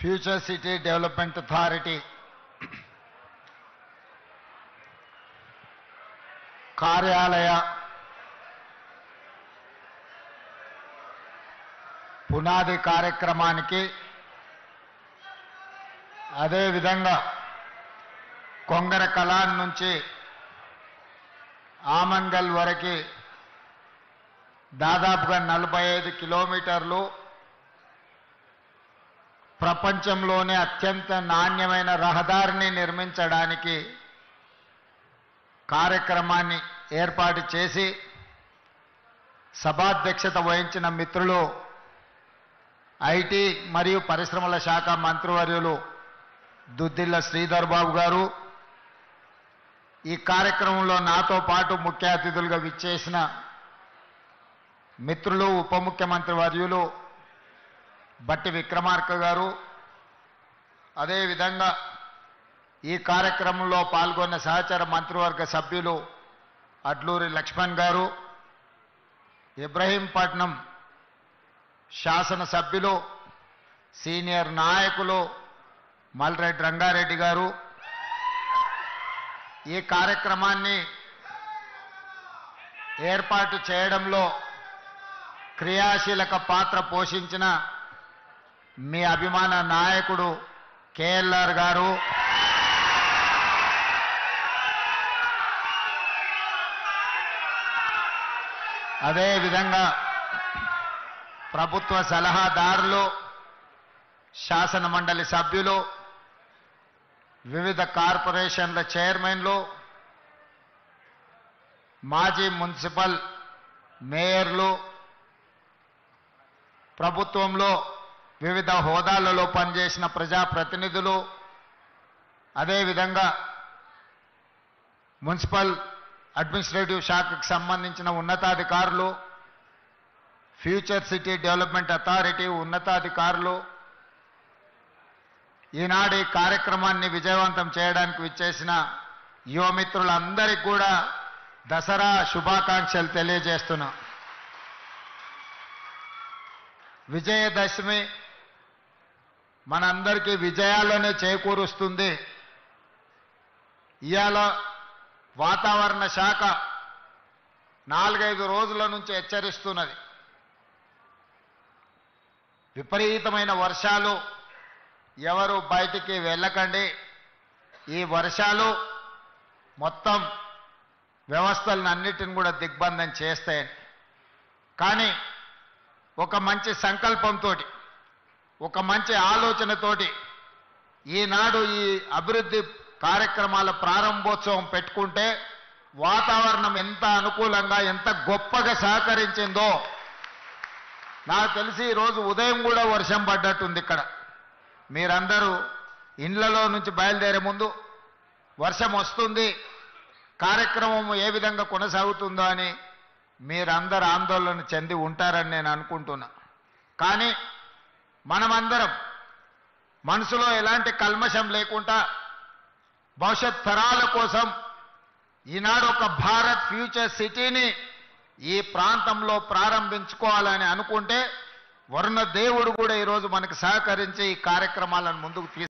Future city development authority కార్యాలయ పునాది కార్యక్రమానికి అదేవిధంగా కొంగర కలాన్ నుంచి ఆమన్గల్ వరకు దాదాపుగా 45 కిలోమీటర్లు ప్రపంచంలోనే అత్యంత నాణ్యమైన రహదారిని నిర్మించడానికి కార్యక్రమాన్ని ఏర్పాటు చేసి సభాధ్యక్షత వహించిన మిత్రులు ఐటీ మరియు పరిశ్రమల శాఖ మంత్రివర్యులు దుద్దిల్ల శ్రీధర్ బాబు గారు, ఈ కార్యక్రమంలో నాతో పాటు ముఖ్య అతిథులుగా విచ్చేసిన మిత్రులు ఉప ముఖ్యమంత్రి వర్యులు బట్టి విక్రమార్క గారు, అదేవిధంగా ఈ కార్యక్రమంలో పాల్గొన్న సహచర మంత్రివర్గ సభ్యులు అడ్లూరి లక్ష్మణ్ గారు, ఇబ్రహీంపట్నం శాసనసభ్యులు సీనియర్ నాయకులు మల్రెడ్డి రంగారెడ్డి గారు, ఈ కార్యక్రమాన్ని ఏర్పాటు చేయడంలో క్రియాశీలక పాత్ర పోషించిన మీ అభిమాన నాయకుడు కేఎల్ఆర్ గారు, అదేవిధంగా ప్రభుత్వ సలహాదారులు, శాసన మండలి సభ్యులు, వివిధ కార్పొరేషన్ల చైర్మన్లు, మాజీ మున్సిపల్ మేయర్లు, ప్రభుత్వంలో వివిధ హోదాలలో పనిచేసిన ప్రజాప్రతినిధులు, అదేవిధంగా మున్సిపల్ అడ్మినిస్ట్రేటివ్ శాఖకు సంబంధించిన ఉన్నతాధికారులు, ఫ్యూచర్ సిటీ డెవలప్మెంట్ అథారిటీ ఉన్నతాధికారులు, ఈనాడు ఈ కార్యక్రమాన్ని విజయవంతం చేయడానికి విచ్చేసిన యువమిత్రులందరికీ కూడా దసరా శుభాకాంక్షలు తెలియజేస్తున్నా. విజయదశమి మనందరికీ విజయాలనే చేకూరుస్తుంది. ఇవాళ వాతావరణ శాఖ 4-5 రోజుల నుంచి హెచ్చరిస్తున్నది. విపరీతమైన వర్షాలు, ఎవరు బయటికి వెళ్ళకండి, ఈ వర్షాలు మొత్తం వ్యవస్థలను అన్నిటిని కూడా దిగ్బంధం చేస్తాయని. కానీ ఒక మంచి సంకల్పంతో, ఒక మంచి ఆలోచనతోటి ఈనాడు ఈ అభివృద్ధి కార్యక్రమాల ప్రారంభోత్సవం పెట్టుకుంటే వాతావరణం ఎంత అనుకూలంగా ఎంత గొప్పగా సహకరించిందో నాకు తెలిసి ఈరోజు ఉదయం కూడా వర్షం పడ్డట్టుంది. ఇక్కడ మీరందరూ ఇండ్లలో నుంచి బయలుదేరే ముందు వర్షం వస్తుంది, కార్యక్రమం ఏ విధంగా కొనసాగుతుందో అని మీరందరూ ఆందోళన చెంది ఉంటారని నేను అనుకుంటున్నా. కానీ మనమందరం మనసులో ఎలాంటి కల్మషం లేకుండా భవిష్యత్ తరాల కోసం ఈనాడు ఒక భారత్ ఫ్యూచర్ సిటీని ఈ ప్రాంతంలో ప్రారంభించుకోవాలని అనుకుంటే వరుణ దేవుడు కూడా ఈరోజు మనకు సహకరించి ఈ కార్యక్రమాలను ముందుకు